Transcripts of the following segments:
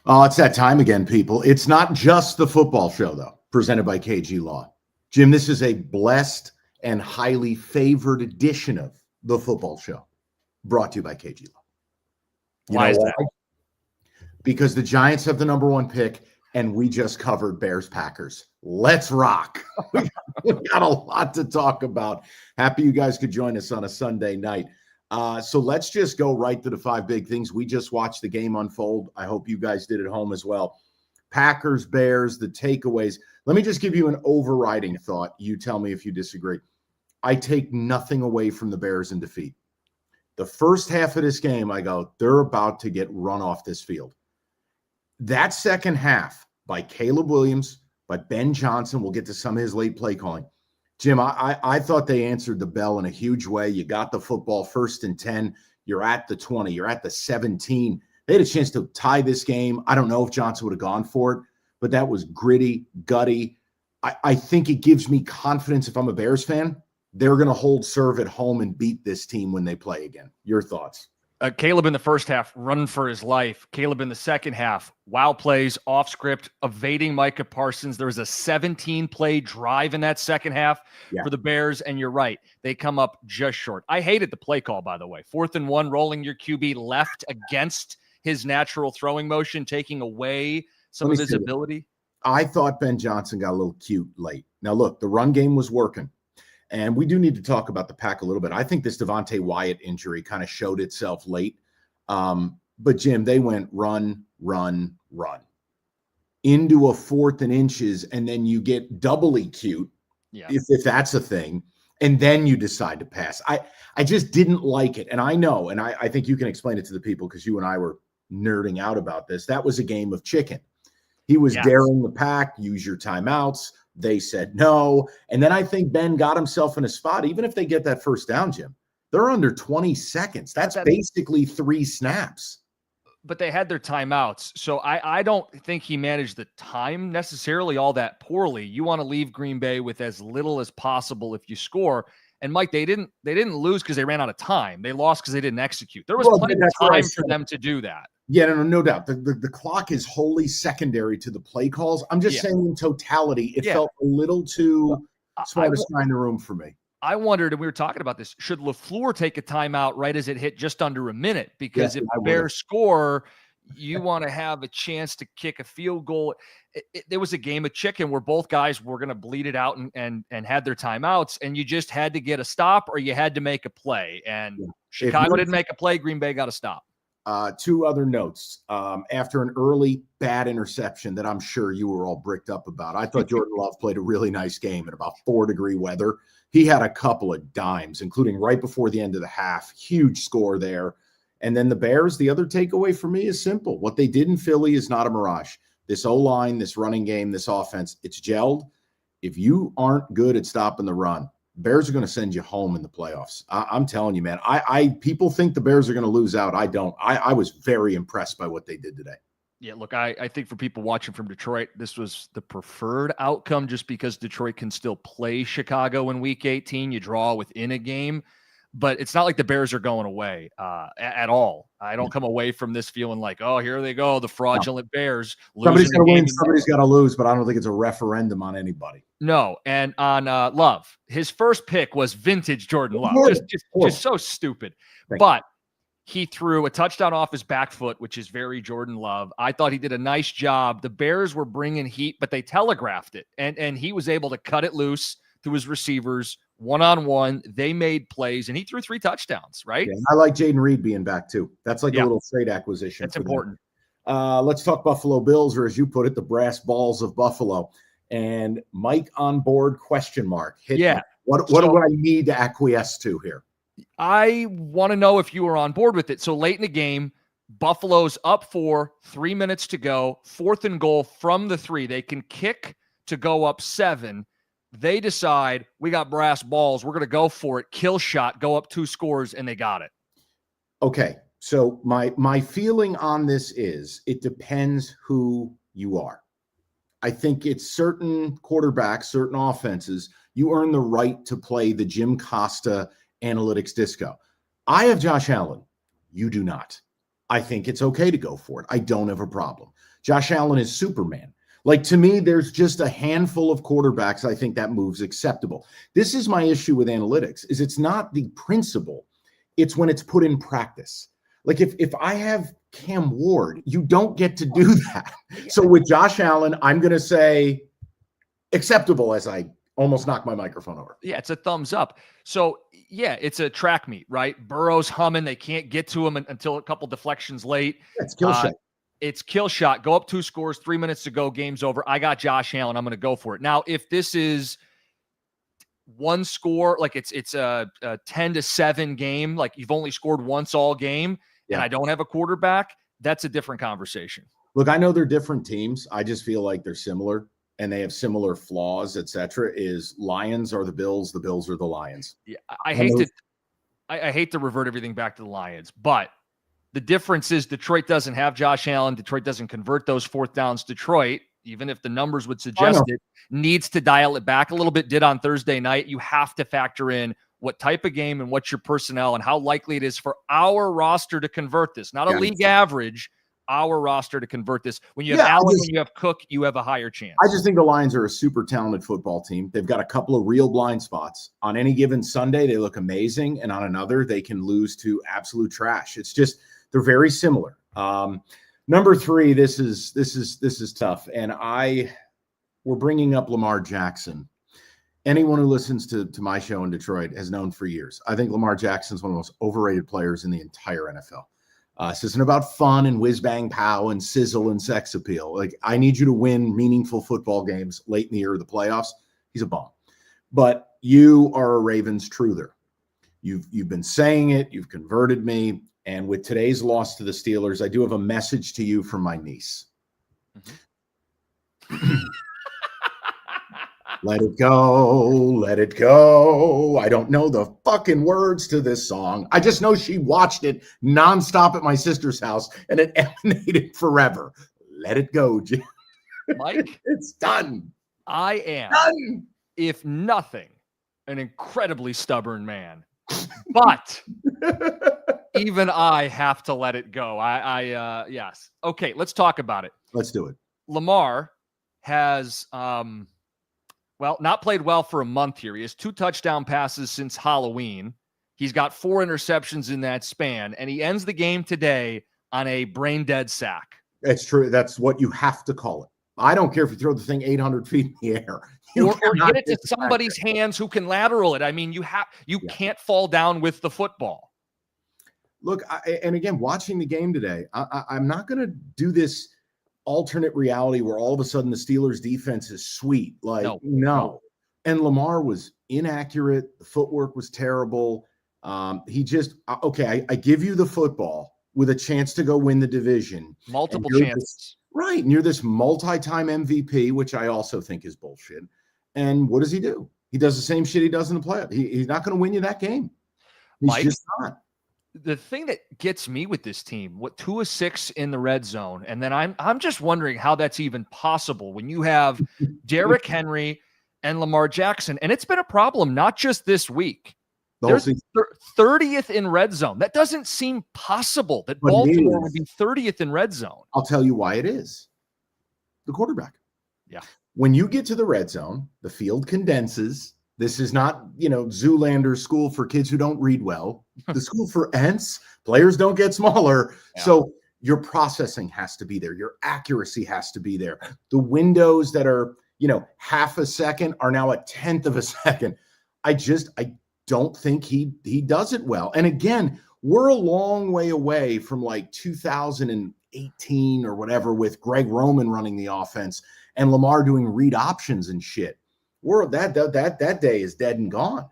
Oh, it's that time again, people. It's not just the football show, though, presented by KG Law. Jim, this is a blessed and highly favored edition of the football show, brought to you by KG Law. Why is that? Because the Giants have the number one pick, and we just covered Bears-Packers. Let's rock. We got a lot to talk about. Happy you guys could join us on a Sunday night. So let's just go right to the five big things. We just watched the game unfold. I hope you guys did at home as well. Packers, Bears, the takeaways. Let me just give you an overriding thought. You tell me if you disagree. I take nothing away from the Bears in defeat. The first half of this game, I go, they're about to get run off this field. That second half by Caleb Williams, by Ben Johnson, we'll get to some of his late play calling. Jim, I thought they answered the bell in a huge way. You got the football 1st and 10. You're at the 20. You're at the 17. They had a chance to tie this game. I don't know if Johnson would have gone for it, but that was gritty, gutty. I think it gives me confidence if I'm a Bears fan. They're going to hold serve at home and beat this team when they play again. Your thoughts? Caleb in the first half, running for his life. Caleb in the second half, wild plays, off script, evading Micah Parsons. There was a 17-play drive in that second half for the Bears, and you're right. They come up just short. I hated the play call, by the way. 4th and 1, rolling your QB left against his natural throwing motion, taking away some of his ability. I thought Ben Johnson got a little cute late. Now, look, the run game was working. And we do need to talk about the Pack a little bit. I think this Devontae Wyatt injury kind of showed itself late. But, Jim, they went run, run, run into a 4th and inches, and then you get doubly cute, if that's a thing, and then you decide to pass. I just didn't like it. And I know, and I think you can explain it to the people because you and I were nerding out about this. That was a game of chicken. He was daring the Pack, use your timeouts. They said no. And then I think Ben got himself in a spot. Even if they get that first down, Jim, they're under 20 seconds. That's basically 3 snaps. But they had their timeouts. So I don't think he managed the time necessarily all that poorly. You want to leave Green Bay with as little as possible if you score. And Mike, they didn't lose because they ran out of time. They lost because they didn't execute. There was plenty of time for them to do that. Yeah, no doubt. The clock is wholly secondary to the play calls. I'm just saying in totality, it felt a little too smartest guy in the room for me. I wondered, and we were talking about this, should LaFleur take a timeout right as it hit just under a minute? Because if the Bears score, you want to have a chance to kick a field goal. There was a game of chicken where both guys were going to bleed it out and had their timeouts, and you just had to get a stop or you had to make a play. And Chicago didn't make a play. Green Bay got a stop. 2 other notes. After an early bad interception that I'm sure you were all bricked up about, I thought Jordan Love played a really nice game in about 4-degree weather. He had a couple of dimes, including right before the end of the half. Huge score there. And then the Bears, the other takeaway for me is simple. What they did in Philly is not a mirage. This O-line, this running game, this offense, it's gelled. If you aren't good at stopping the run, Bears are going to send you home in the playoffs. I'm telling you, man. People think the Bears are going to lose out. I don't. I was very impressed by what they did today. Yeah, look, I think for people watching from Detroit, this was the preferred outcome just because Detroit can still play Chicago in Week 18. You draw within a game. But it's not like the Bears are going away at all. I don't come away from this feeling like, oh, here they go, the fraudulent Bears. Somebody's got to win, somebody's got to lose, but I don't think it's a referendum on anybody. No, and on Love, his first pick was vintage Jordan Love. Just so stupid. But he threw a touchdown off his back foot, which is very Jordan Love. I thought he did a nice job. The Bears were bringing heat, but they telegraphed it, and he was able to cut it loose to his receivers. One-on-one, they made plays, and he threw 3 touchdowns, right? Yeah, I like Jaden Reed being back, too. That's like a little trade acquisition. That's important. Let's talk Buffalo Bills, or as you put it, the brass balls of Buffalo. And Mike on board, question mark. Hit me. What do I need to acquiesce to here? I want to know if you were on board with it. So late in the game, Buffalo's up 4, 3 minutes to go, 4th and goal from the 3. They can kick to go up 7. They decide we got brass balls. We're going to go for it. Kill shot, go up 2 scores, and they got it. Okay. So my feeling on this is it depends who you are. I think it's certain quarterbacks, certain offenses, you earn the right to play the Jim Costa analytics disco. I have Josh Allen. You do not. I think it's okay to go for it. I don't have a problem. Josh Allen is Superman. Like, to me, there's just a handful of quarterbacks I think that move's acceptable. This is my issue with analytics, is it's not the principle, it's when it's put in practice. Like, if I have Cam Ward, you don't get to do that. So with Josh Allen, I'm going to say acceptable, as I almost knocked my microphone over. Yeah, it's a thumbs up. So, yeah, it's a track meet, right? Burrow's humming. They can't get to him until a couple deflections late. It's kill shot. It's kill shot. Go up 2 scores, 3 minutes to go, game's over. I got Josh Allen. I'm going to go for it. Now, if this is 1 score, like it's a 10-7 game, like you've only scored once all game, and I don't have a quarterback, that's a different conversation. Look, I know they're different teams. I just feel like they're similar, and they have similar flaws, etc. Is Lions are the Bills are the Lions. Yeah, I hate to revert everything back to the Lions, but the difference is Detroit doesn't have Josh Allen. Detroit doesn't convert those 4th downs. Detroit, even if the numbers would suggest it, needs to dial it back a little bit, did on Thursday night. You have to factor in what type of game and what's your personnel and how likely it is for our roster to convert this. Not a league average, our roster to convert this. When you have Allen, when you have Cook, you have a higher chance. I just think the Lions are a super talented football team. They've got a couple of real blind spots. On any given Sunday, they look amazing, and on another, they can lose to absolute trash. It's just they're very similar. Number 3, this is tough, and we're bringing up Lamar Jackson. Anyone who listens to my show in Detroit has known for years. I think Lamar Jackson is one of the most overrated players in the entire NFL. This isn't about fun and whiz bang pow and sizzle and sex appeal. Like, I need you to win meaningful football games late in the year of the playoffs. He's a bum. But you are a Ravens truther. You've been saying it. You've converted me. And with today's loss to the Steelers, I do have a message to you from my niece. Mm-hmm. Let it go, let it go. I don't know the fucking words to this song. I just know she watched it nonstop at my sister's house, and it emanated forever. Let it go, Jim. Mike, it's done. I am, done. If nothing, an incredibly stubborn man. But even I have to let it go. Yes. Okay, let's talk about it. Let's do it. Lamar has not played well for a month here. He has 2 touchdown passes since Halloween. He's got 4 interceptions in that span, and he ends the game today on a brain-dead sack. It's true. That's what you have to call it. I don't care if you throw the thing 800 feet in the air. Or get it to somebody's hands who can lateral it. I mean, you can't fall down with the football. Look, and again, watching the game today, I'm not going to do this alternate reality where all of a sudden the Steelers defense is sweet. Like, no. And Lamar was inaccurate. The footwork was terrible. He just, I give you the football with a chance to go win the division. Multiple chances. Right. And you're this multi-time MVP, which I also think is bullshit. And what does he do? He does the same shit he does in the playoffs. He's not going to win you that game. He's Mike, just not. The thing that gets me with this team, 2 of 6 in the red zone, and then I'm just wondering how that's even possible when you have Derrick Henry and Lamar Jackson, and it's been a problem not just this week. They're 30th in red zone. That doesn't seem possible that Baltimore would be 30th in red zone. I'll tell you why it is. The quarterback. Yeah. When you get to the red zone, the field condenses. This is not, Zoolander school for kids who don't read well. The school for ants. Players don't get smaller. Yeah. So your processing has to be there. Your accuracy has to be there. The windows that are, half a second are now a 1/10 of a second. I don't think he does it well. And again, we're a long way away from like 2018 or whatever with Greg Roman running the offense and Lamar doing read options and shit. That day is dead and gone.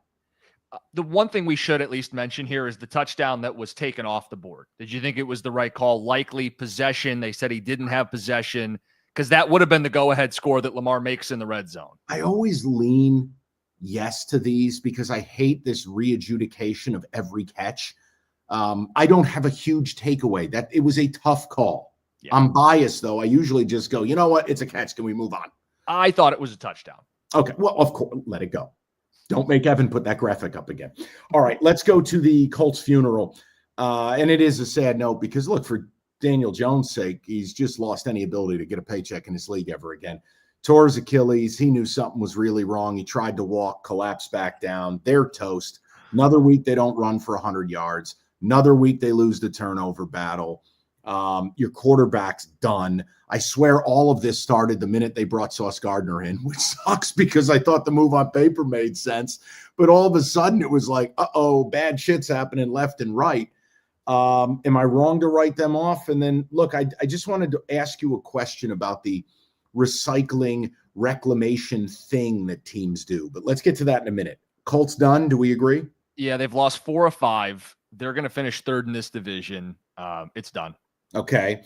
The one thing we should at least mention here is the touchdown that was taken off the board. Did you think it was the right call? Likely possession. They said he didn't have possession because that would have been the go-ahead score that Lamar makes in the red zone. I always lean yes to these because I hate this re-adjudication of every catch. I don't have a huge takeaway. That it was a tough call. Yeah. I'm biased, though. I usually just go, you know what? It's a catch. Can we move on? I thought it was a touchdown. Okay. Well, of course, let it go. Don't make Evan put that graphic up again. All right, let's go to the Colts funeral. And it is a sad note because, look, for Daniel Jones' sake, he's just lost any ability to get a paycheck in this league ever again. Tore his Achilles. He knew something was really wrong. He tried to walk, collapsed back down. They're toast. Another week they don't run for 100 yards. Another week they lose the turnover battle. Your quarterback's done. I swear all of this started the minute they brought Sauce Gardner in, which sucks because I thought the move on paper made sense. But all of a sudden it was like, uh-oh, bad shit's happening left and right. Am I wrong to write them off? And then, look, I just wanted to ask you a question about the recycling reclamation thing that teams do. But let's get to that in a minute. Colts done. Do we agree? Yeah, they've lost 4 of 5. They're going to finish third in this division. It's done. Okay.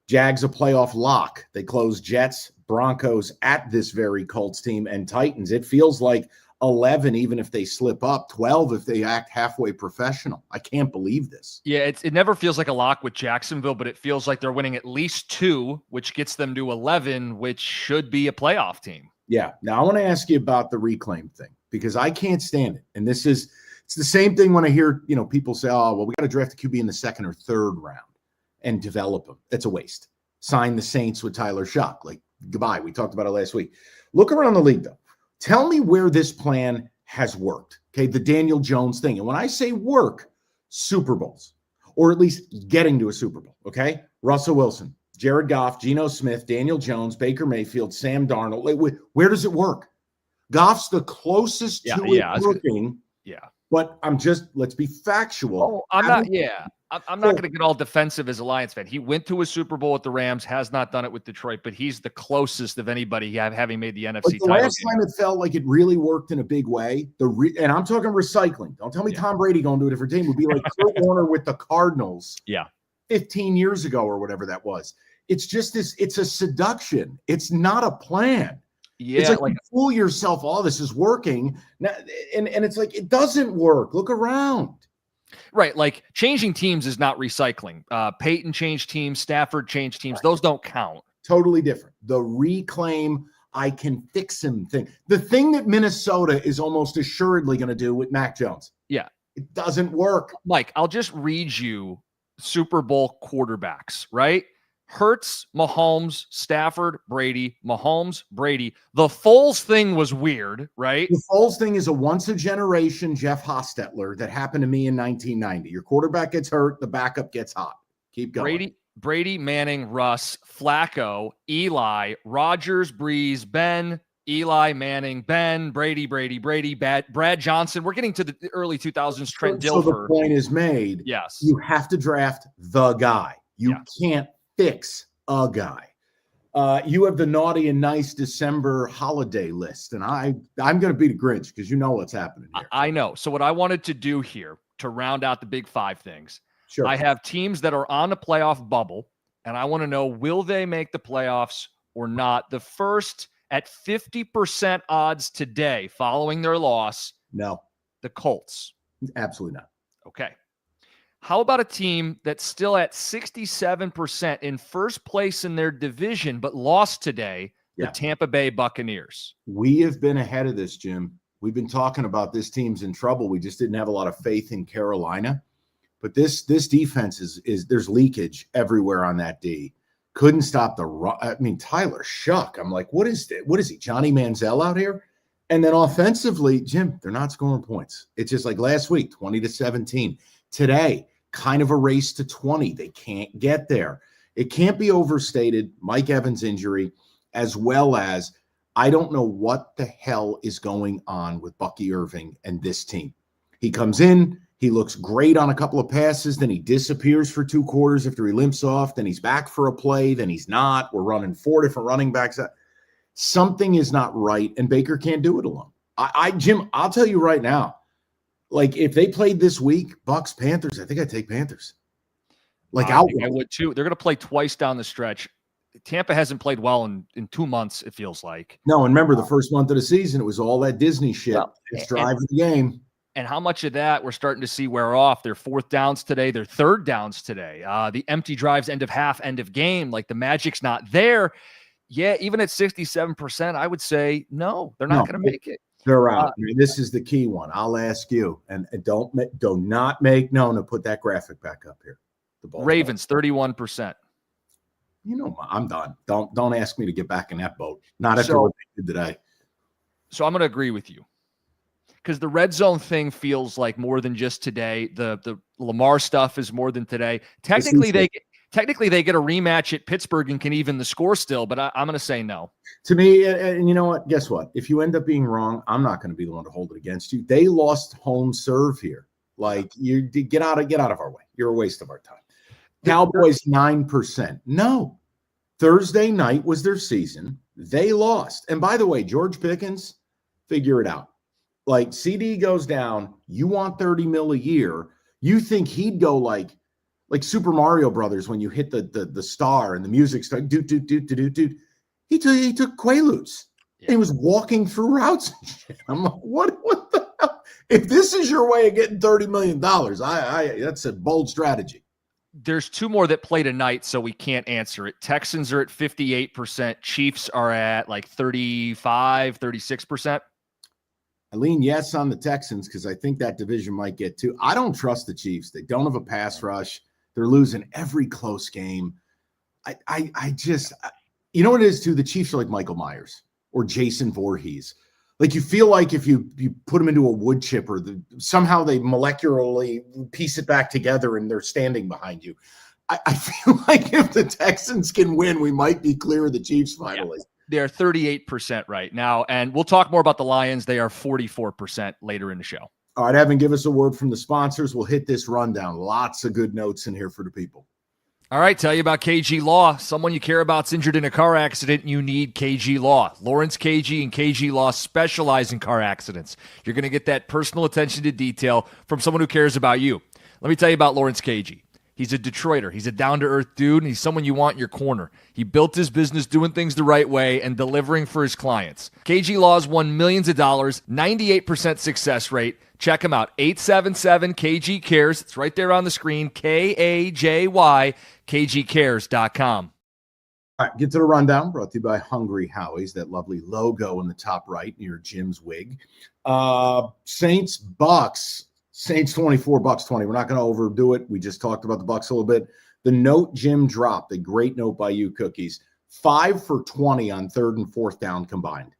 Jags a playoff lock. They close Jets, Broncos at this very Colts team, and Titans. It feels like 11 even if they slip up, 12 if they act halfway professional. I can't believe this. Yeah, it never feels like a lock with Jacksonville, but it feels like they're winning at least 2, which gets them to 11, which should be a playoff team. Yeah. Now I want to ask you about the reclaim thing because I can't stand it. And it's the same thing when I hear, people say, oh, well, we got to draft a QB in the second or third round and develop them. That's a waste. Sign the Saints with Tyler Shock. Like, goodbye. We talked about it last week. Look around the league, though. Tell me where this plan has worked. Okay, the Daniel Jones thing. And when I say work, Super Bowls, or at least getting to a Super Bowl. Okay, Russell Wilson, Jared Goff, Geno Smith, Daniel Jones, Baker Mayfield, Sam Darnold. Where does it work? Goff's the closest to it working. Yeah. But let's be factual. Oh, I'm not going to get all defensive as a Lions fan. He went to a Super Bowl with the Rams, has not done it with Detroit, but he's the closest of anybody having made the NFC title. The last time it felt like it really worked in a big way, and I'm talking recycling. Don't tell me Tom Brady going to a different team. Would be like Kurt Warner with the Cardinals 15 years ago or whatever that was. It's just it's a seduction. It's not a plan. Yeah, it's like you fool yourself. All this is working now, and it's like it doesn't work. Look around. Right, like changing teams is not recycling. Peyton changed teams, Stafford changed teams. Right. Those don't count. Totally different. The reclaim, I can fix him thing. The thing that Minnesota is almost assuredly going to do with Mac Jones. Yeah, it doesn't work. Mike, I'll just read you Super Bowl quarterbacks. Right. Hurts, Mahomes, Stafford, Brady, Mahomes, Brady. The Foles thing was weird, right? The Foles thing is a once-a-generation Jeff Hostetler that happened to me in 1990. Your quarterback gets hurt, the backup gets hot. Keep going. Brady, Manning, Russ, Flacco, Eli, Rodgers, Breeze, Ben, Eli, Manning, Ben, Brady, Brad Johnson. We're getting to the early 2000s. Trent Dilfer. So the point is made. Yes. You have to draft the guy. You can't fix a guy. You have the naughty and nice December holiday list, and I'm going to be the Grinch because you know what's happening here. I know. So what I wanted to do here to round out the big 5 things, sure. I have teams that are on the playoff bubble, and I want to know, will they make the playoffs or not? The first at 50% odds today following their loss. No. The Colts. Absolutely not. Okay. How about a team that's still at 67% in first place in their division, but lost today, the Tampa Bay Buccaneers? We have been ahead of this, Jim. We've been talking about this team's in trouble. We just didn't have a lot of faith in Carolina. But this defense is there's leakage everywhere on that D. Couldn't stop the run. I mean, Tyler Shuck. I'm like, what is that? What is he, Johnny Manziel out here? And then offensively, Jim, they're not scoring points. It's just like last week, 20-17. Today, kind of a race to 20. They can't get there. It can't be overstated, Mike Evans' injury, as well as I don't know what the hell is going on with Bucky Irving and this team. He comes in, he looks great on a couple of passes, then he disappears for 2 quarters after he limps off, then he's back for a play, then he's not. We're running 4 different running backs. Something is not right, and Baker can't do it alone. Jim, I'll tell you right now, like if they played this week, Bucs, Panthers, I think I'd take Panthers. I would too. They're going to play twice down the stretch. Tampa hasn't played well in 2 months, it feels like. No, and remember the first month of the season, it was all that Disney shit. It's driving the game. And how much of that we're starting to see wear off. Their 4th downs today, their 3rd downs today. The empty drives, end of half, end of game, like the magic's not there. Yeah, even at 67%, I would say no, they're not going to make it. They're out. This is the key one. I'll ask you, and do not make Nona put that graphic back up here. The Ravens, 31%. You know, I'm done. Don't ask me to get back in that boat. Not after what they did today. So I'm going to agree with you, because the red zone thing feels like more than just today. The Lamar stuff is more than today. Technically, they get a rematch at Pittsburgh and can even the score still, but I'm going to say no. To me, and you know what? Guess what? If you end up being wrong, I'm not going to be the one to hold it against you. They lost home serve here. Like, you get out of our way. You're a waste of our time. Cowboys 9%. No. Thursday night was their season. They lost. And by the way, George Pickens, figure it out. Like, CD goes down. You want $30 million a year. You think he'd go like Super Mario Brothers when you hit the star and the music started. Dude. He took Quaaludes. Yeah. He was walking through routes. I'm like, what the hell? If this is your way of getting $30 million, that's a bold strategy. There's two more that play tonight, so we can't answer it. Texans are at 58%. Chiefs are at like 35, 36%. I lean yes on the Texans because I think that division might get two. I don't trust the Chiefs. They don't have a pass rush. They're losing every close game. I just, you know what it is too? The Chiefs are like Michael Myers or Jason Voorhees. Like, you feel like if you put them into a wood chipper, somehow they molecularly piece it back together and they're standing behind you. I feel like if the Texans can win, we might be clear of the Chiefs finally. Yeah. They're 38% right now, and we'll talk more about the Lions. They are 44% later in the show. All right, Evan, give us a word from the sponsors. We'll hit this rundown. Lots of good notes in here for the people. All right, tell you about KG Law. Someone you care about's injured in a car accident, you need KG Law. Lawrence KG and KG Law specialize in car accidents. You're going to get that personal attention to detail from someone who cares about you. Let me tell you about Lawrence KG. He's a Detroiter. He's a down-to-earth dude, and he's someone you want in your corner. He built his business doing things the right way and delivering for his clients. KG Law's won millions of dollars, 98% success rate. Check him out, 877-KG-CARES. It's right there on the screen, KAJY, KGCares.com. All right, get to the rundown, brought to you by Hungry Howie's, that lovely logo in the top right near Jim's wig. Saints, Bucs. Saints 24, Bucs 20. We're not going to overdo it. We just talked about the Bucs a little bit. The note Jim dropped, a great note by you, Cookies. 5 for 20 on 3rd and 4th down combined.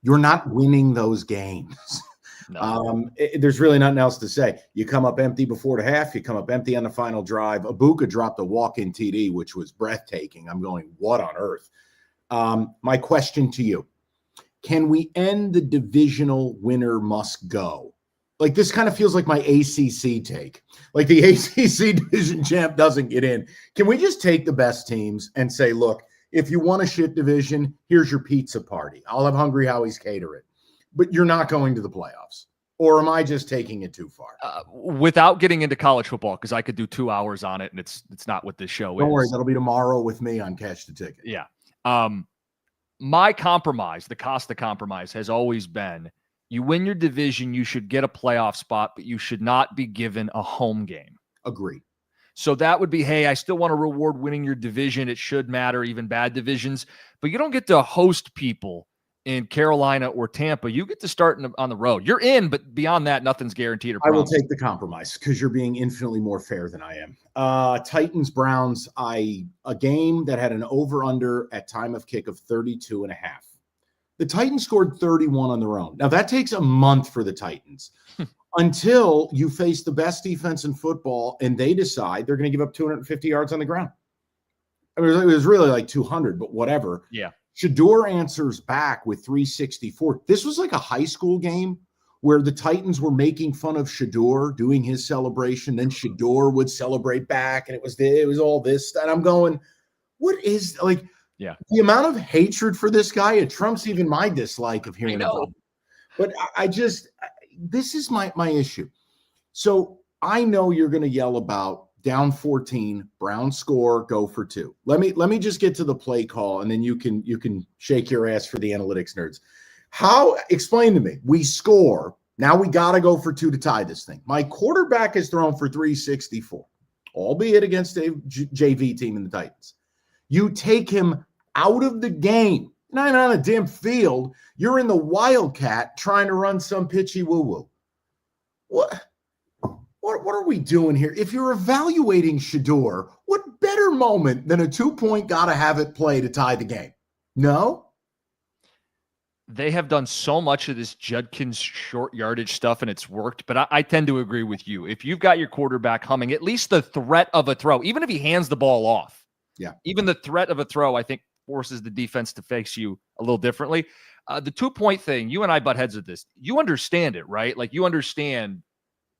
You're not winning those games. No. There's really nothing else to say. You come up empty before the half. You come up empty on the final drive. Ibuka dropped a walk-in TD, which was breathtaking. I'm going, what on earth? My question to you, can we end the divisional winner must go? Like, this kind of feels like my ACC take. Like, the ACC division champ doesn't get in. Can we just take the best teams and say, look, if you want a shit division, here's your pizza party. I'll have Hungry Howie's cater it. But you're not going to the playoffs. Or am I just taking it too far? Without getting into college football, because I could do 2 hours on it, and it's not what this show is. Don't worry, that'll be tomorrow with me on Catch the Ticket. Yeah. My compromise, the Costa compromise, has always been, you win your division, you should get a playoff spot, but you should not be given a home game. Agreed. So that would be, hey, I still want to reward winning your division. It should matter, even bad divisions. But you don't get to host people in Carolina or Tampa. You get to start on the road. You're in, but beyond that, nothing's guaranteed or promised. I will take the compromise because you're being infinitely more fair than I am. Titans-Browns, a game that had an over-under at time of kick of 32.5. The Titans scored 31 on their own. Now, that takes a month for the Titans until you face the best defense in football and they decide they're going to give up 250 yards on the ground. I mean, it was really like 200, but whatever. Yeah. Shador answers back with 364. This was like a high school game where the Titans were making fun of Shador doing his celebration. Then Shador would celebrate back, and it was all this. And I'm going, what is, like, yeah, the amount of hatred for this guy, it trumps even my dislike of hearing about him. But I just, this is my issue. So I know you're going to yell about down 14, Browns score, go for 2. Let me just get to the play call, and then you can shake your ass for the analytics nerds. Explain to me, we score, now we got to go for 2 to tie this thing. My quarterback has thrown for 364, albeit against a JV team in the Titans. You take him out of the game. Not on a damn field. You're in the Wildcat trying to run some pitchy woo-woo. What are we doing here? If you're evaluating Shador, what better moment than a 2-point gotta have it play to tie the game? No? They have done so much of this Judkins short yardage stuff, and it's worked. But I tend to agree with you. If you've got your quarterback humming, at least the threat of a throw, even if he hands the ball off, even the threat of a throw, I think forces the defense to face you a little differently. The 2-point thing, you and I butt heads with this. You understand it, right? Like you understand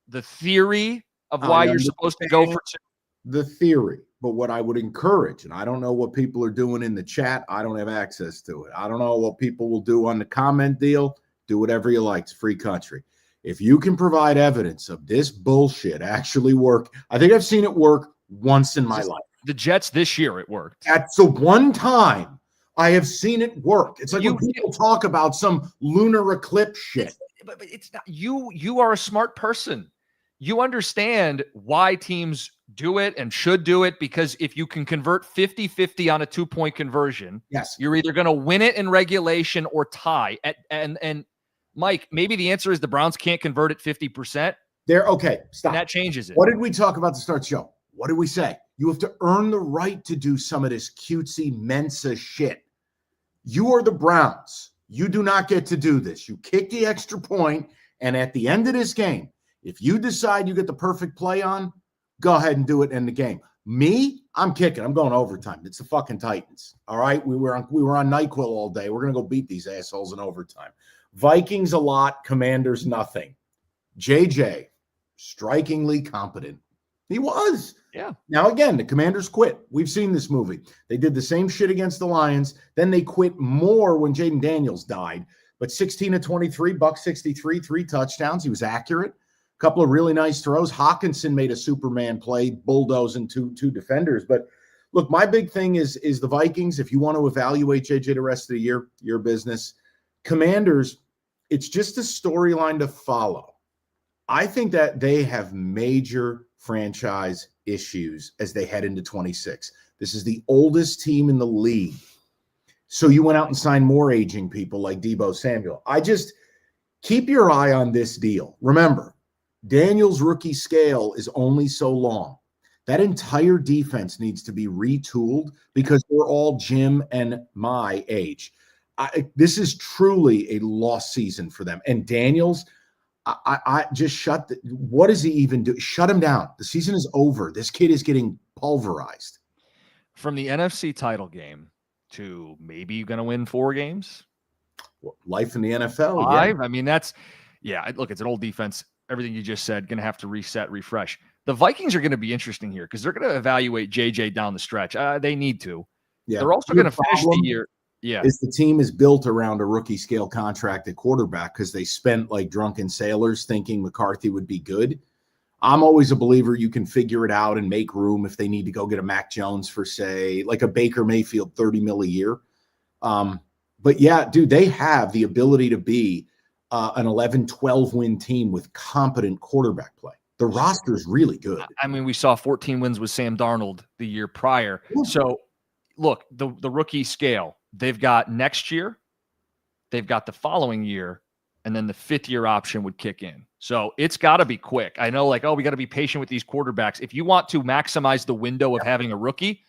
the theory of why you're supposed to go for two. The theory. But what I would encourage, and I don't know what people are doing in the chat. I don't have access to it. I don't know what people will do on the comment deal. Do whatever you like. It's a free country. If you can provide evidence of this bullshit actually work, I think I've seen it work once in my life. The Jets this year, it worked. That's the one time I have seen it work. It's like when people talk about some lunar eclipse shit. But it's not you. You are a smart person. You understand why teams do it and should do it, because if you can convert 50-50 on a 2-point conversion, yes, you're either going to win it in regulation or tie. And Mike, maybe the answer is the Browns can't convert it 50%. Okay, stop. And that changes it. What did we talk about to start the show? What did we say? You have to earn the right to do some of this cutesy Mensa shit. You are the Browns. You do not get to do this. You kick the extra point, and at the end of this game, if you decide you get the perfect play on, go ahead and do it in the game. Me, I'm kicking. I'm going overtime. It's the fucking Titans. All right? We were on NyQuil all day. We're going to go beat these assholes in overtime. Vikings a lot, Commanders nothing. JJ, strikingly competent. He was. Yeah. Now, again, the Commanders quit. We've seen this movie. They did the same shit against the Lions. Then they quit more when Jaden Daniels died. But 16 of 23, Bucs 63, 3 touchdowns. He was accurate. A couple of really nice throws. Hawkinson made a Superman play, bulldozing two defenders. But look, my big thing is the Vikings. If you want to evaluate JJ the rest of the year, your business. Commanders, it's just a storyline to follow. I think that they have major franchise issues as they head into 26. This is the oldest team in the league. So you went out and signed more aging people like Deebo Samuel. I just keep your eye on this deal. Remember, Daniel's rookie scale is only so long. That entire defense needs to be retooled because they're all Jim and my age. This is truly a lost season for them. And Daniels, I just what does he even do? Shut him down. The season is over. This kid is getting pulverized. From the NFC title game to maybe you're going to win 4 games. Life in the NFL. 5. Yeah. I mean, look, it's an old defense. Everything you just said, going to have to reset, refresh. The Vikings are going to be interesting here because they're going to evaluate JJ down the stretch. They need to. Yeah. They're also going to finish the year. Yeah. Is the team is built around a rookie scale contract at quarterback because they spent like drunken sailors thinking McCarthy would be good. I'm always a believer you can figure it out and make room if they need to go get a Mac Jones for, say, like a Baker Mayfield, $30 million a year. But yeah, dude, they have the ability to be an 11-12 win team with competent quarterback play. The roster is really good. I mean, we saw 14 wins with Sam Darnold the year prior. Yeah. So look, the rookie scale, they've got next year, they've got the following year, and then the 5th year option would kick in. So it's got to be quick. I know, like, we got to be patient with these quarterbacks. If you want to maximize the window of having a rookie,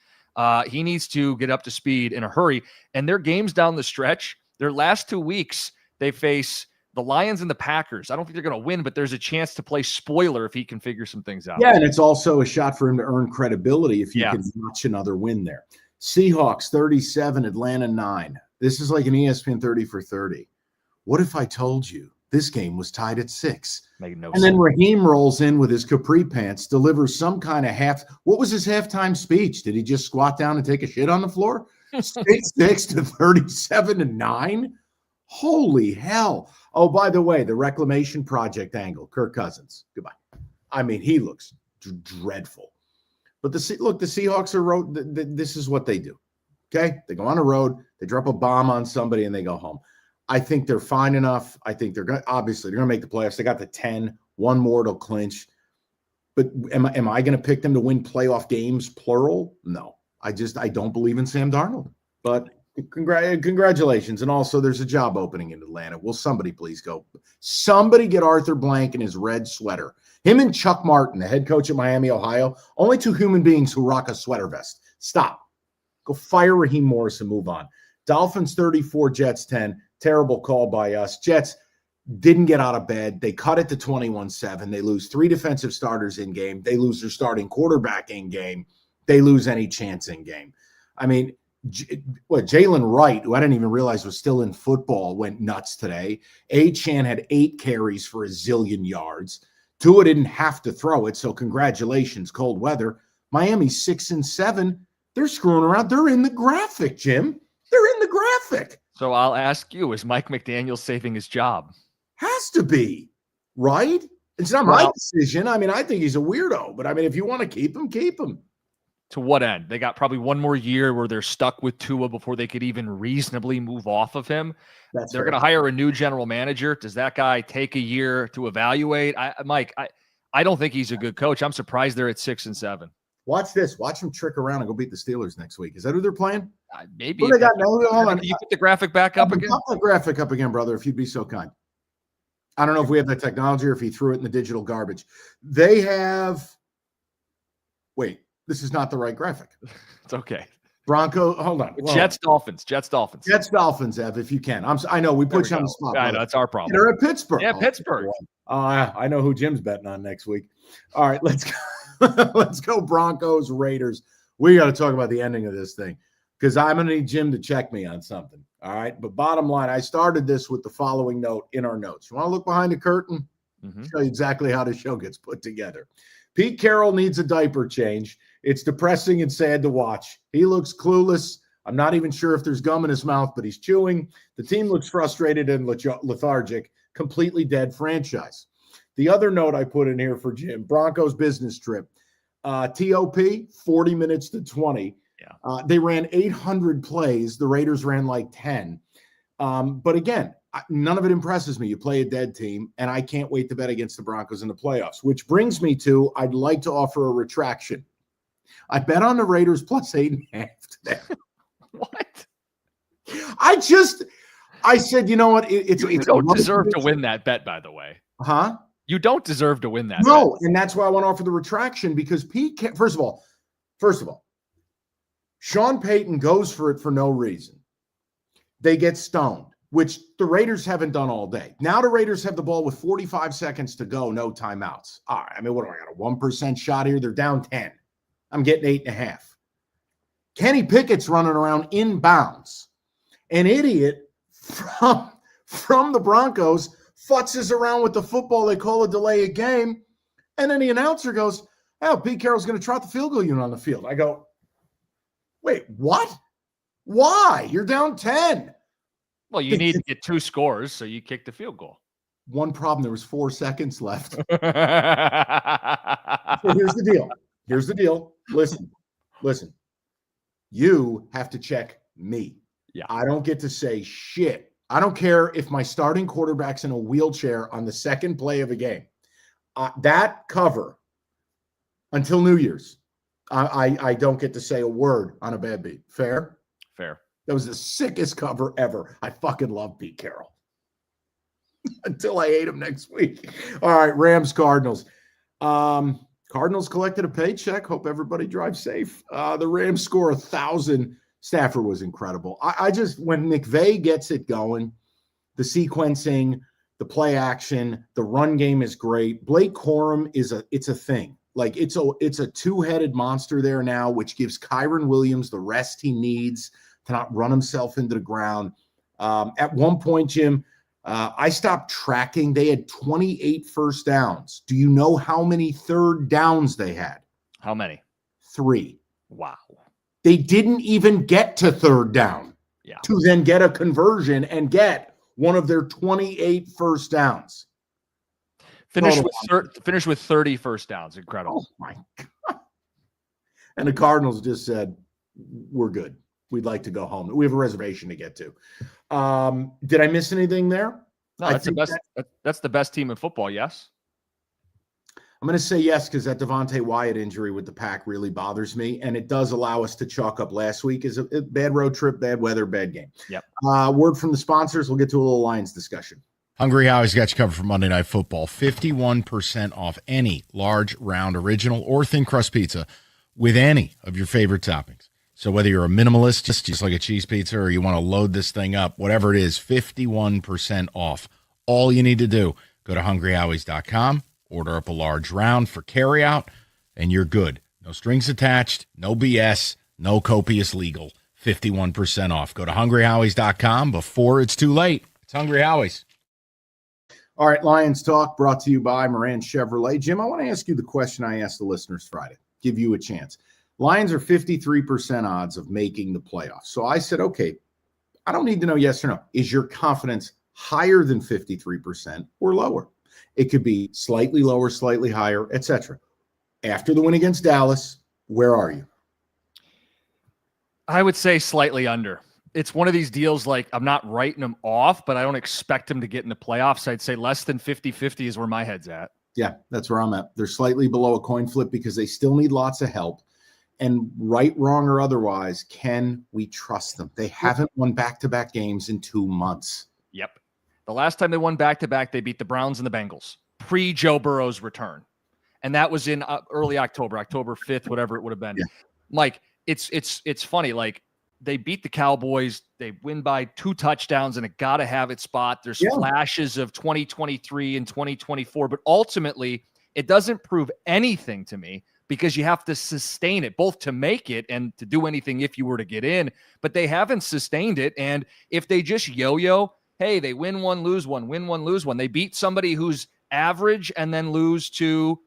he needs to get up to speed in a hurry. And their games down the stretch, their last 2 weeks, they face the Lions and the Packers. I don't think they're going to win, but there's a chance to play spoiler if he can figure some things out. Yeah, and it's also a shot for him to earn credibility if you can notch another win there. Seahawks 37, Atlanta 9. This is like an ESPN 30 for 30. What if I told you this game was tied at 6? Making no sense. Then Raheem rolls in with his capri pants, delivers some kind of what was his halftime speech? Did he just squat down and take a shit on the floor? 6 to 37 to 9. Holy hell. Oh, by the way, the Reclamation Project angle, Kirk Cousins. Goodbye. I mean, he looks dreadful. But the Seahawks are this is what they do. Okay? They go on a road, they drop a bomb on somebody, and they go home. I think they're fine enough. I think they're going to make the playoffs. They got the 10, one more to clinch. But am I going to pick them to win playoff games, plural? No. I don't believe in Sam Darnold. But Congratulations. And also, there's a job opening in Atlanta. Will somebody please go? Somebody get Arthur Blank in his red sweater. Him and Chuck Martin, the head coach at Miami, Ohio, only two human beings who rock a sweater vest. Stop. Go fire Raheem Morris and move on. Dolphins 34, Jets 10. Terrible call by us. Jets didn't get out of bed. They cut it to 21-7. They lose 3 defensive starters in game. They lose their starting quarterback in game. They lose any chance in game. I mean, Jalen Wright, who I didn't even realize was still in football, went nuts today. Achane had 8 carries for a zillion yards. Tua didn't have to throw it, so congratulations, cold weather. Miami 6-7. They're screwing around. They're in the graphic, Jim. They're in the graphic. So I'll ask you, is Mike McDaniel saving his job? Has to be, right? It's not my decision. I mean, I think he's a weirdo, but I mean, if you want to keep him, keep him. To what end? They got probably one more year where they're stuck with Tua before they could even reasonably move off of him. They're going to hire a new general manager. Does that guy take a year to evaluate? Mike, I don't think he's a good coach. I'm surprised they're at 6-7. Watch this. Watch them trick around and go beat the Steelers next week. Is that who they're playing? Maybe. Who they got now? Hold on. You put the graphic back up again? Pop the graphic up again, brother, if you'd be so kind. I don't know if we have that technology or if he threw it in the digital garbage. They have – wait, this is not the right graphic. It's okay. Bronco, hold on. Jets, Dolphins, Ev, if you can. I know we put you on the spot. I know, that's our problem. They're at Pittsburgh. Yeah, Pittsburgh. I know who Jim's betting on next week. All right, let's go. Let's go Broncos, Raiders. We got to talk about the ending of this thing because I'm going to need Jim to check me on something. All right, but bottom line, I started this with the following note in our notes. You want to look behind the curtain? Show you exactly how the show gets put together. Pete Carroll needs a diaper change. It's depressing and sad to watch. He looks clueless. I'm not even sure if there's gum in his mouth, but he's chewing. The team looks frustrated and lethargic, completely dead franchise. The other note I put in here for Jim, Broncos business trip. TOP, 40 minutes to 20. Yeah. They ran 800 plays. The Raiders ran like 10. But again, none of it impresses me. You play a dead team, and I can't wait to bet against the Broncos in the playoffs, which brings me to I'd like to offer a retraction. I bet on the Raiders plus 8.5 today. What? I said, you know what? You don't deserve to win that bet, by the way. Huh? You don't deserve to win that. No, bet. And that's why I want to offer the retraction because Pete, first of all, Sean Payton goes for it for no reason. They get stoned, which the Raiders haven't done all day. Now the Raiders have the ball with 45 seconds to go, no timeouts. All right, I mean, what do I got, a 1% shot here? They're down 10. I'm getting 8.5. Kenny Pickett's running around inbounds. An idiot from the Broncos futzes around with the football. They call a delay a game. And then the announcer goes, oh, Pete Carroll's going to trot the field goal unit on the field. I go, wait, what? Why? You're down 10. Well, you need to get 2 scores, so you kick the field goal. One problem, there was 4 seconds left. So here's the deal. Listen. You have to check me. Yeah. I don't get to say shit. I don't care if my starting quarterback's in a wheelchair on the second play of a game. That cover until New Year's, I don't get to say a word on a bad beat. Fair? Fair. That was the sickest cover ever. I fucking love Pete Carroll. Until I hate him next week. All right, Rams, Cardinals. Cardinals collected a paycheck. Hope everybody drives safe. The Rams score 1,000. Stafford was incredible. I just, when McVay gets it going, the sequencing, the play action, the run game is great. Blake Corum it's a thing. Like it's a two-headed monster there now, which gives Kyron Williams the rest he needs to not run himself into the ground. At one point, Jim, I stopped tracking. They had 28 first downs. Do you know how many third downs they had? How many? 3. Wow. They didn't even get to third down to then get a conversion and get one of their 28 first downs. Finish with 30 first downs. Incredible. Oh, my God. And the Cardinals just said, we're good. We'd like to go home. We have a reservation to get to. Did I miss anything there? No, that's the best team in football, yes. I'm going to say yes because that Devontae Wyatt injury with the Pack really bothers me, and it does allow us to chalk up last week as a bad road trip, bad weather, bad game. Yep. Word from the sponsors. We'll get to a little Lions discussion. Hungry Howie's got you covered for Monday Night Football. 51% off any large, round, original, or thin crust pizza with any of your favorite toppings. So whether you're a minimalist, just like a cheese pizza, or you want to load this thing up, whatever it is, 51% off. All you need to do, go to hungryhowies.com, order up a large round for carryout, and you're good. No strings attached, no BS, no copious legal. 51% off. Go to hungryhowies.com before it's too late. It's Hungry Howie's. All right, Lions Talk brought to you by Moran Chevrolet. Jim, I want to ask you the question I asked the listeners Friday. Give you a chance. Lions are 53% odds of making the playoffs. So I said, okay, I don't need to know yes or no. Is your confidence higher than 53% or lower? It could be slightly lower, slightly higher, etc. After the win against Dallas, where are you? I would say slightly under. It's one of these deals like I'm not writing them off, but I don't expect them to get in the playoffs. I'd say less than 50-50 is where my head's at. Yeah, that's where I'm at. They're slightly below a coin flip because they still need lots of help. And right, wrong, or otherwise, can we trust them? They haven't won back-to-back games in 2 months. Yep. The last time they won back-to-back, they beat the Browns and the Bengals pre-Joe Burrow's return. And that was in early October 5th, whatever it would have been. Yeah. Mike, it's funny. Like, they beat the Cowboys. They win by 2 touchdowns in a gotta-have-it spot. There's flashes of 2023 and 2024, but ultimately, it doesn't prove anything to me because you have to sustain it, both to make it and to do anything if you were to get in. But they haven't sustained it, and if they just yo-yo, hey, they win one, lose one, win one, lose one. They beat somebody who's average and then lose to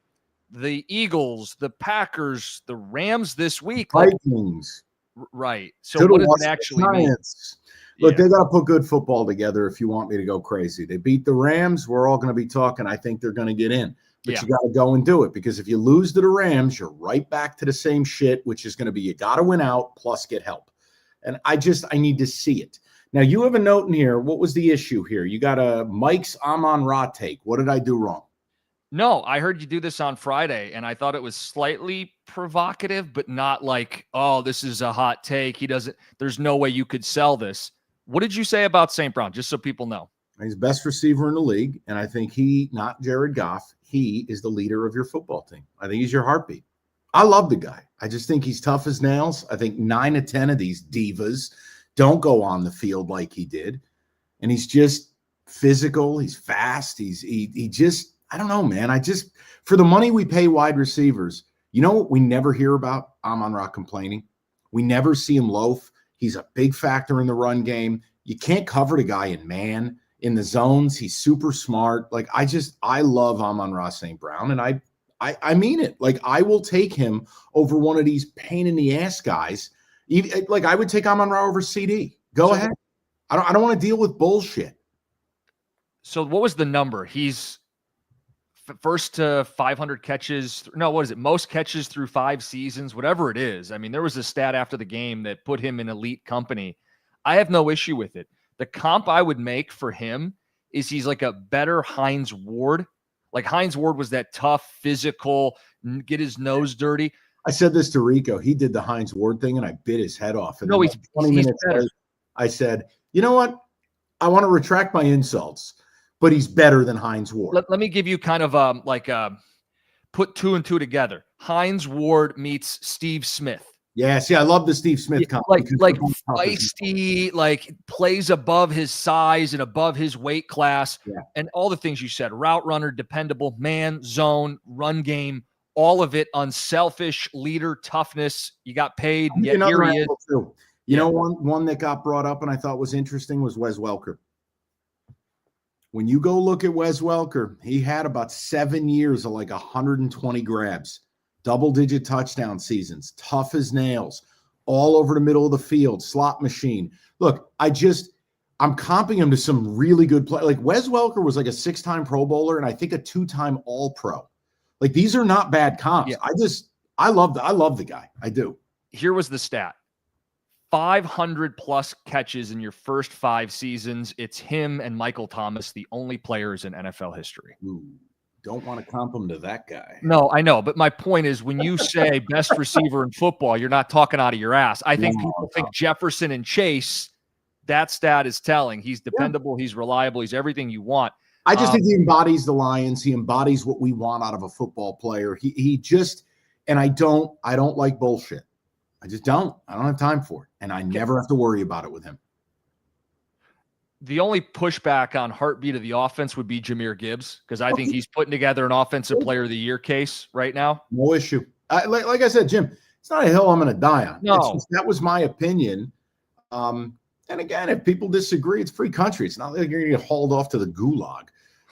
the Eagles, the Packers, the Rams this week. Vikings. Right. So what does it actually mean? Look, they got to put good football together if you want me to go crazy. They beat the Rams. We're all going to be talking. I think they're going to get in. But you got to go and do it, because if you lose to the Rams, you're right back to the same shit, which is going to be you got to win out plus get help. And I need to see it. Now, you have a note in here. What was the issue here? You got a Mike's Amon-Ra take. What did I do wrong? No, I heard you do this on Friday, and I thought it was slightly provocative, but not like, oh, this is a hot take. There's no way you could sell this. What did you say about St. Brown, just so people know? He's the best receiver in the league, and I think not Jared Goff, he is the leader of your football team. I think he's your heartbeat. I love the guy. I just think he's tough as nails. I think 9 of 10 of these divas don't go on the field like he did, and he's just physical. He's fast. He just, I don't know, man. For the money we pay wide receivers, you know what we never hear about? Amon-Ra complaining. We never see him loaf. He's a big factor in the run game. You can't cover the guy in man. In the zones, he's super smart. Like, I love Amon-Ra St. Brown, and I mean it. Like, I will take him over one of these pain in the ass guys. Like, I would take Amon-Ra over CD. Go ahead. I don't want to deal with bullshit. So what was the number? He's first to 500 catches. No, what is it? Most catches through 5 seasons, whatever it is. I mean, there was a stat after the game that put him in elite company. I have no issue with it. The comp I would make for him is he's like a better Hines Ward. Like, Hines Ward was that tough, physical, get his nose dirty. I said this to Rico. He did the Hines Ward thing, and I bit his head off. And no, he's 20 minutes better. I said, you know what? I want to retract my insults, but he's better than Hines Ward. Let me give you kind of put 2 and 2 together. Hines Ward meets Steve Smith. Yeah, see, I love the Steve Smith comp. Like feisty, like plays above his size and above his weight class, and all the things you said: route runner, dependable, man, zone, run game, all of it, unselfish, leader, toughness. You got paid. Yet here he is. Too. You know, one that got brought up and I thought was interesting was Wes Welker. When you go look at Wes Welker, he had about 7 years of like 120 grabs. Double-digit touchdown seasons, tough as nails, all over the middle of the field, slot machine. Look, I'm comping him to some really good play. Like, Wes Welker was like a 6-time Pro Bowler and I think a 2-time All-Pro. Like, these are not bad comps. Yeah. I love the guy. I do. Here was the stat: 500 plus catches in your first 5 seasons. It's him and Michael Thomas, the only players in NFL history. Ooh. Don't want to comp him to that guy. No, I know. But my point is, when you say best receiver in football, you're not talking out of your ass. I think people think Jefferson and Chase, that stat is telling. He's dependable. He's reliable. He's everything you want. I just think he embodies the Lions. He embodies what we want out of a football player. He just, and I don't like bullshit. I just don't. I don't have time for it. And I never have to worry about it with him. The only pushback on heartbeat of the offense would be Jahmyr Gibbs, because I think he's putting together an offensive player of the year case right now. No issue. Like I said, Jim, it's not a hill I'm going to die on. No. That was my opinion. And again, if people disagree, it's free country. It's not like you're going to get hauled off to the gulag.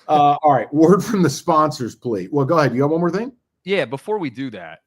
All right. Word from the sponsors, please. Well, go ahead. You got one more thing? Yeah. Before we do that,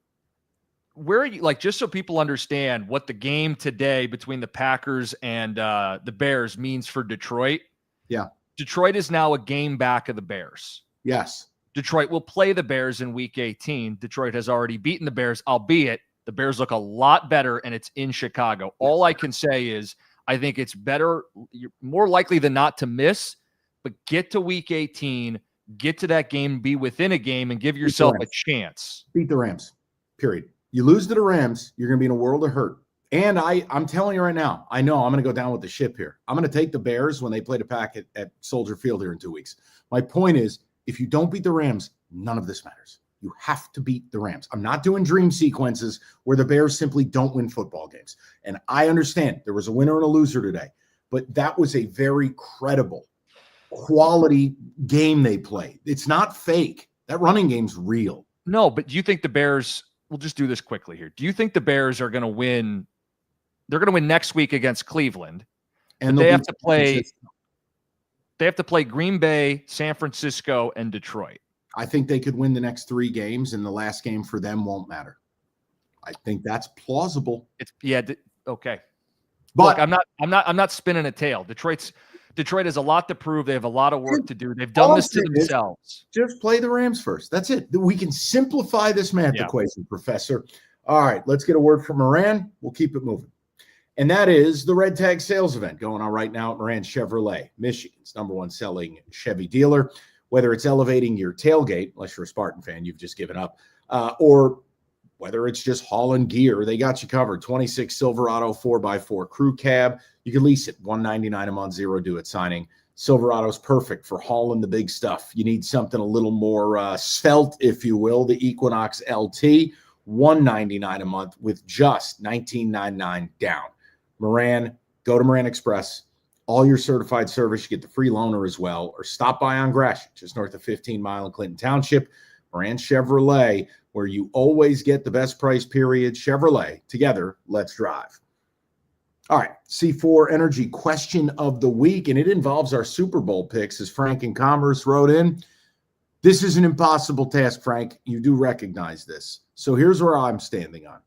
where are you, like, just so people understand what the game today between the Packers and the Bears means for Detroit? Yeah. Detroit is now a game back of the Bears. Yes. Detroit will play the Bears in week 18. Detroit has already beaten the Bears, albeit the Bears look a lot better, and it's in Chicago. All I can say is I think it's better, you're more likely than not to miss, but get to week 18, get to that game, be within a game, and give yourself a chance. Beat the Rams, period. You lose to the Rams, you're going to be in a world of hurt. And I'm telling you right now, I know I'm going to go down with the ship here. I'm going to take the Bears when they play the Pack at Soldier Field here in 2 weeks. My point is, if you don't beat the Rams, none of this matters. You have to beat the Rams. I'm not doing dream sequences where the Bears simply don't win football games. And I understand there was a winner and a loser today, but that was a very credible, quality game they played. It's not fake. That running game's real. No, but do you think the Bears, we'll just do this quickly here. Do you think the Bears are going to win? They're going to win next week against Cleveland. And they have to play. They have to play Green Bay, San Francisco, and Detroit. I think they could win the next 3 games, and the last game for them won't matter. I think that's plausible. Okay. But look, I'm not spinning a tail. Detroit has a lot to prove. They have a lot of work to do. They've done this to themselves. Just play the Rams first. That's it. We can simplify this math equation, Professor. All right, let's get a word from Moran. We'll keep it moving. And that is the Red Tag sales event going on right now at Moran Chevrolet, Michigan's #1 selling Chevy dealer. Whether it's elevating your tailgate, unless you're a Spartan fan, you've just given up, or whether it's just hauling gear, they got you covered. 26 Silverado 4x4 crew cab. You can lease it, $199 a month, 0 due at signing. Silverado's perfect for hauling the big stuff. You need something a little more svelte, if you will. The Equinox LT, $199 a month with just $19.99 down. Moran, go to Moran Express. All your certified service, you get the free loaner as well, or stop by on Gratiot, just north of 15 Mile in Clinton Township. Moran Chevrolet, where you always get the best price, period. Chevrolet, together, let's drive. All right, C4 Energy question of the week, and it involves our Super Bowl picks, as Frank in Commerce wrote in. This is an impossible task, Frank. You do recognize this. So here's where I'm standing on.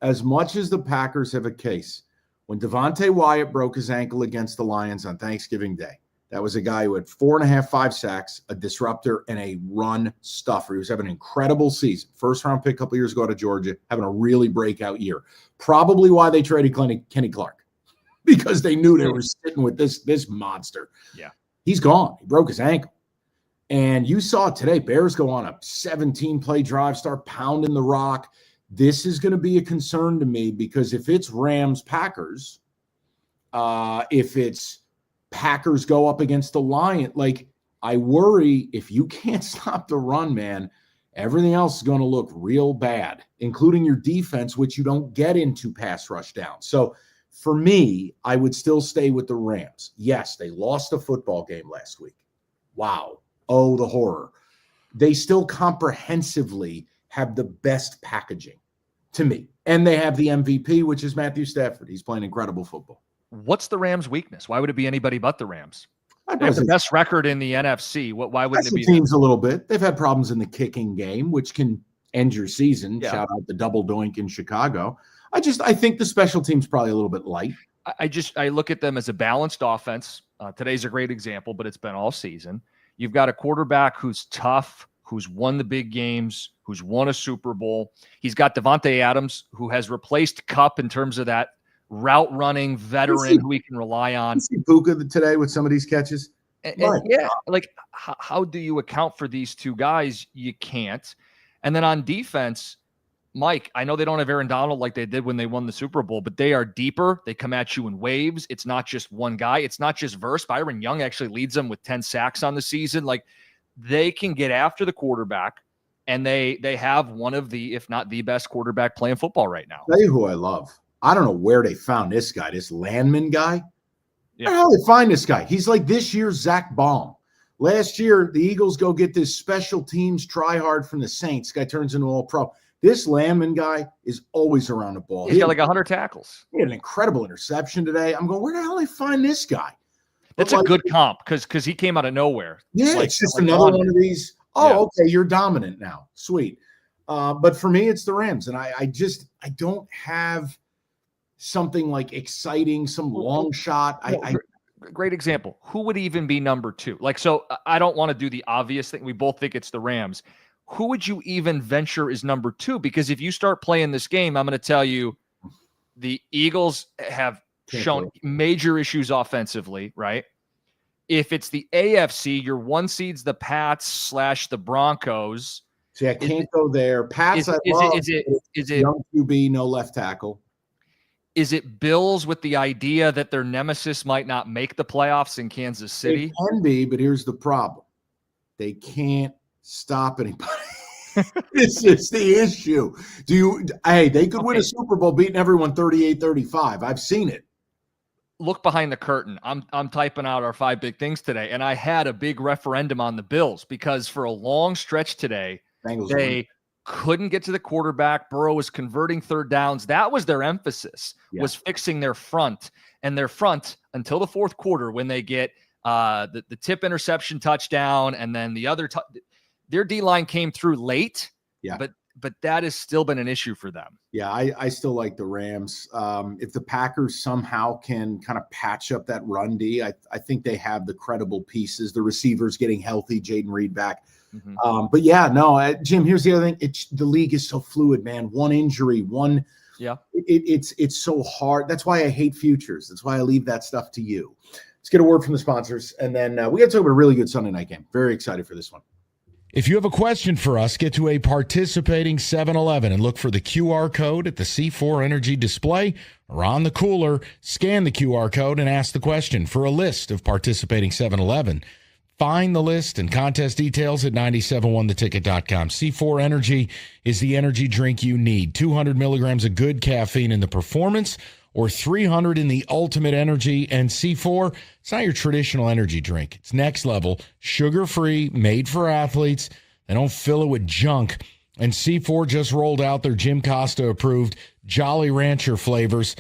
As much as the Packers have a case, when Devontae Wyatt broke his ankle against the Lions on Thanksgiving Day, that was a guy who had 4.5, 5 sacks, a disruptor, and a run stuffer. He was having an incredible season. First-round pick a couple years ago out of Georgia, having a really breakout year. Probably why they traded Kenny Clark, because they knew they were sitting with this monster. Yeah. He's gone. He broke his ankle. And you saw today, Bears go on a 17-play drive, start pounding the rock. This is going to be a concern to me, because if it's Rams-Packers, if it's Packers go up against the Lions, like, I worry if you can't stop the run, man, everything else is going to look real bad, including your defense, which you don't get into pass rush down. So for me, I would still stay with the Rams. Yes, they lost a football game last week. Wow. Oh, the horror. They still comprehensively have the best packaging to me. And they have the MVP, which is Matthew Stafford. He's playing incredible football. What's the Rams' weakness? Why would it be anybody but the Rams? They have the best record in the NFC. Why wouldn't it be teams a little bit? They've had problems in the kicking game, which can end your season. Yeah. Shout out the double doink in Chicago. I think the special team's probably a little bit light. I look at them as a balanced offense. Today's a great example, but it's been all season. You've got a quarterback who's tough, who's won the big games, who's won a Super Bowl. He's got Devontae Adams, who has replaced Kupp in terms of that route running veteran who we can rely on. You see Puka today with some of these catches? And yeah, like how do you account for these two guys? You can't. And then on defense, Mike, I know they don't have Aaron Donald like they did when they won the Super Bowl, but they are deeper. They come at you in waves. It's not just one guy. It's not just Verse. Byron Young actually leads them with 10 sacks on the season. Like, they can get after the quarterback, and they have one of the, if not the best quarterback playing football right now. I'll tell you who I love. I don't know where they found this guy, this Landman guy. Yeah. Where the hell did they find this guy? He's like this year's Zach Baum. Last year, the Eagles go get this special teams try-hard from the Saints. Guy turns into all-pro. This Landman guy is always around the ball. He's got like 100 tackles. He had an incredible interception today. I'm going, where the hell did they find this guy? That's a good comp because he came out of nowhere. Yeah, it's just another one of these. Oh, okay, you're dominant now. Sweet. But for me, it's the Rams. And I don't have something like exciting, some long shot. Great example. Who would even be number 2? Like, so I don't want to do the obvious thing. We both think it's the Rams. Who would you even venture is number 2? Because if you start playing this game, I'm going to tell you the Eagles have shown major issues offensively, right? If it's the AFC, your 1 seed's the Pats / the Broncos. See, I can't go there. Pats, is it young QB, no left tackle? Is it Bills with the idea that their nemesis might not make the playoffs in Kansas City? It can be, but here's the problem. They can't stop anybody. This is the issue. They could win a Super Bowl beating everyone 38-35. I've seen it. Look behind the curtain. I'm typing out our 5 big things today, and I had a big referendum on the Bills because for a long stretch today, they couldn't get to the quarterback. Burrow was converting third downs. That was their emphasis, was fixing their front. And their front until the fourth quarter when they get the tip interception touchdown, and then the other their D-line came through late, but that has still been an issue for them. Yeah, I still like the Rams. If the Packers somehow can kind of patch up that run D, I think they have the credible pieces. The receivers getting healthy, Jaden Reed back. Mm-hmm. But yeah, no, Jim, here's the other thing. The league is so fluid, man. One injury, it's so hard. That's why I hate futures. That's why I leave that stuff to you. Let's get a word from the sponsors, and then we got to talk about a really good Sunday night game. Very excited for this one. If you have a question for us, get to a participating 7-Eleven and look for the QR code at the C4 Energy display or on the cooler. Scan the QR code and ask the question for a list of participating 7-Eleven. Find the list and contest details at 971theticket.com. C4 Energy is the energy drink you need. 200 milligrams of good caffeine in the performance or 300 in the ultimate energy. And C4, it's not your traditional energy drink. It's next level, sugar-free, made for athletes. They don't fill it with junk. And C4 just rolled out their Jim Costa approved Jolly Rancher flavors.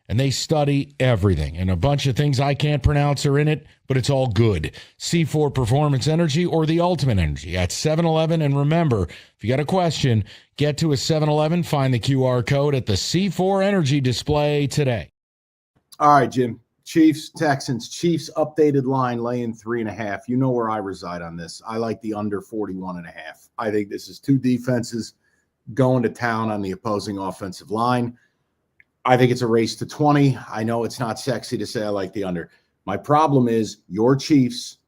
And they study everything. And a bunch of things I can't pronounce are in it, but it's all good. C4 Performance Energy or the Ultimate Energy at 7-Eleven. And remember, if you got a question, get to a 7-Eleven, find the QR code at the C4 Energy display today. All right, Jim. Chiefs, Texans. Chiefs updated line laying 3.5. You know where I reside on this. I like the under 41.5. I think this is 2 defenses going to town on the opposing offensive line. I think it's a race to 20. I know it's not sexy to say I like the under. My problem is your Chiefs.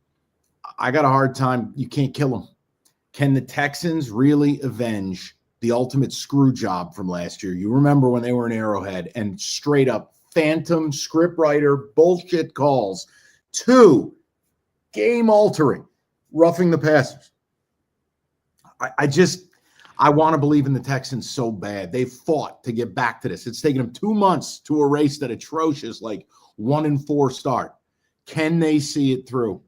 I got a hard time. You can't kill them. Can the Texans really avenge the ultimate screw job from last year? You remember when they were in Arrowhead and straight up phantom scriptwriter bullshit calls to game altering, roughing the passers. I want to believe in the Texans so bad. They've fought to get back to this. It's taken them 2 months to erase that atrocious, 1-4 start. Can they see it through?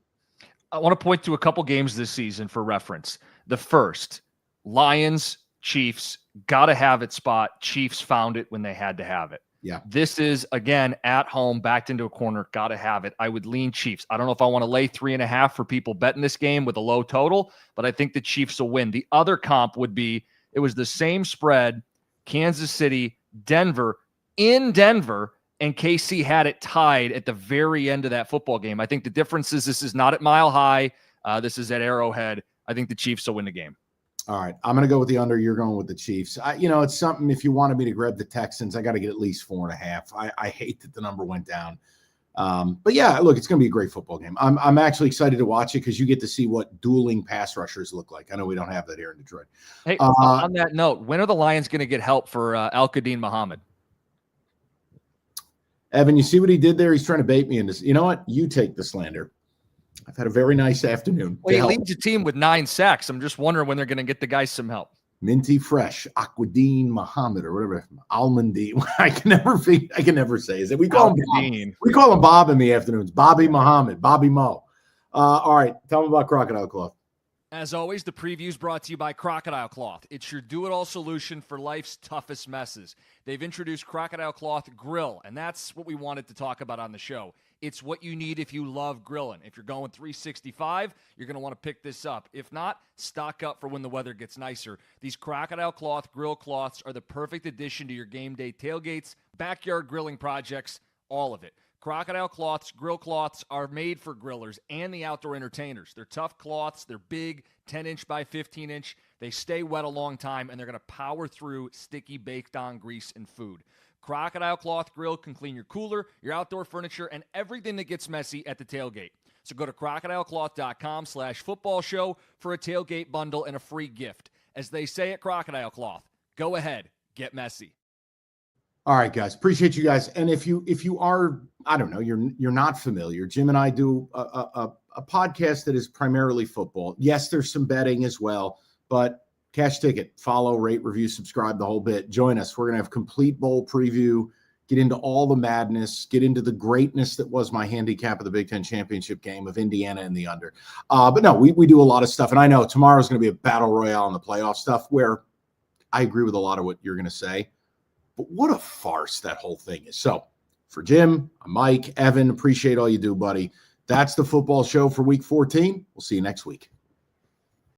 I want to point to a couple games this season for reference. The first, Lions, Chiefs, got to have it spot. Chiefs found it when they had to have it. Yeah. This is, again, at home, backed into a corner, got to have it. I would lean Chiefs. I don't know if I want to lay 3.5 for people betting this game with a low total, but I think the Chiefs will win. The other comp would be, it was the same spread, Kansas City, Denver, in Denver, and KC had it tied at the very end of that football game. I think the difference is this is not at Mile High. This is at Arrowhead. I think the Chiefs will win the game. All right, I'm going to go with the under. You're going with the Chiefs. It's something, if you wanted me to grab the Texans, I got to get at least 4.5. I hate that the number went down. But yeah, look, it's going to be a great football game. I'm actually excited to watch it because you get to see what dueling pass rushers look like. I know we don't have that here in Detroit. Hey, on that note, when are the Lions going to get help for Al-Qadim Muhammad? Evan, you see what he did there? He's trying to bait me into this. You know what? You take the slander. I've had a very nice afternoon. Well, he leads the team with 9 sacks. I'm just wondering when they're going to get the guys some help. Minty Fresh, Aquadine Muhammad, or whatever. Almondine. I can never say. Is it? We call him Bob. We call him Bob in the afternoons. Bobby Muhammad, Bobby Mo. All right, tell me about Crocodile Cloth. As always, the preview is brought to you by Crocodile Cloth. It's your do-it-all solution for life's toughest messes. They've introduced Crocodile Cloth Grill, and that's what we wanted to talk about on the show. It's what you need if you love grilling. If you're going 365, you're going to want to pick this up. If not, stock up for when the weather gets nicer. These Crocodile Cloth grill cloths are the perfect addition to your game day tailgates, backyard grilling projects, all of it. Crocodile Cloths, grill cloths are made for grillers and the outdoor entertainers. They're tough cloths. They're big, 10-inch by 15-inch. They stay wet a long time, and they're going to power through sticky baked-on grease and food. Crocodile Cloth Grill can clean your cooler, your outdoor furniture, and everything that gets messy at the tailgate. So go to crocodilecloth.com/football show for a tailgate bundle and a free gift. As they say at Crocodile Cloth, go ahead, get messy. All right, guys. Appreciate you guys. And if you are, I don't know, you're not familiar, Jim and I do a podcast that is primarily football. Yes, there's some betting as well, but cash ticket, follow, rate, review, subscribe, the whole bit. Join us. We're going to have complete bowl preview, get into all the madness, get into the greatness that was my handicap of the Big Ten championship game of Indiana and the under. But no, we do a lot of stuff. And I know tomorrow's going to be a battle royale in the playoff stuff where I agree with a lot of what you're going to say. But what a farce that whole thing is. So for Jim, Mike, Evan, appreciate all you do, buddy. That's the football show for week 14. We'll see you next week.